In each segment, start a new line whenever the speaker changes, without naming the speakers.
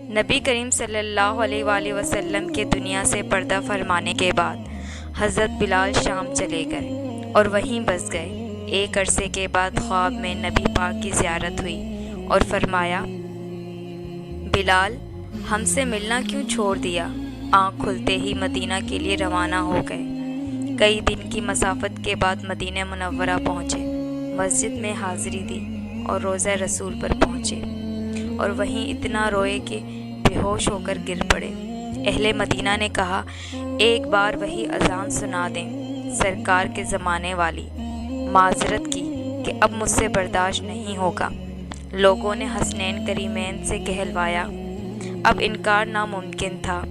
نبی کریم صلی اللہ علیہ وآلہ وسلم کے دنیا سے پردہ فرمانے کے بعد حضرت بلال شام چلے گئے اور وہیں بس گئے۔ ایک عرصے کے بعد خواب میں نبی پاک کی زیارت ہوئی اور فرمایا، بلال، ہم سے ملنا کیوں چھوڑ دیا؟ آنکھ کھلتے ہی مدینہ کے لیے روانہ ہو گئے۔ کئی دن کی مسافت کے بعد مدینہ منورہ پہنچے، مسجد میں حاضری دی اور روضہ رسول پر پہنچے اور وہیں اتنا روئے کہ بے ہوش ہو کر گر پڑے۔ اہل مدینہ نے کہا، ایک بار وہی اذان سنا دیں سرکار کے زمانے والی۔ معذرت کی کہ اب مجھ سے برداشت نہیں ہوگا۔ لوگوں نے حسنین کریمین سے کہلوایا، اب انکار ناممکن تھا۔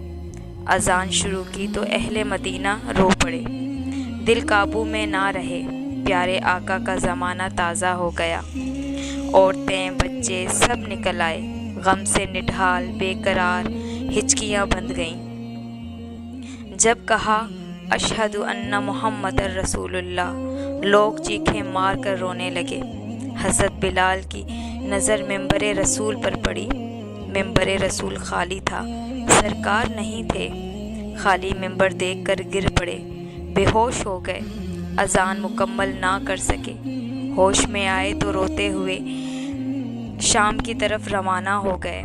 اذان شروع کی تو اہل مدینہ رو پڑے، دل قابو میں نہ رہے۔ پیارے آقا کا زمانہ تازہ ہو گیا۔ عورتیں، بچے سب نکل آئے، غم سے نڈھال، بے قرار، ہچکیاں بندھ گئیں۔ جب کہا، اشہد ان محمد رسول اللہ، لوگ چیخیں مار کر رونے لگے۔ حضرت بلال کی نظر ممبر رسول پر پڑی۔ ممبر رسول خالی تھا، سرکار نہیں تھے۔ خالی ممبر دیکھ کر گر پڑے، بے ہوش ہو گئے، اذان مکمل نہ کر سکے۔ ہوش میں آئے تو روتے ہوئے شام کی طرف روانہ ہو گئے۔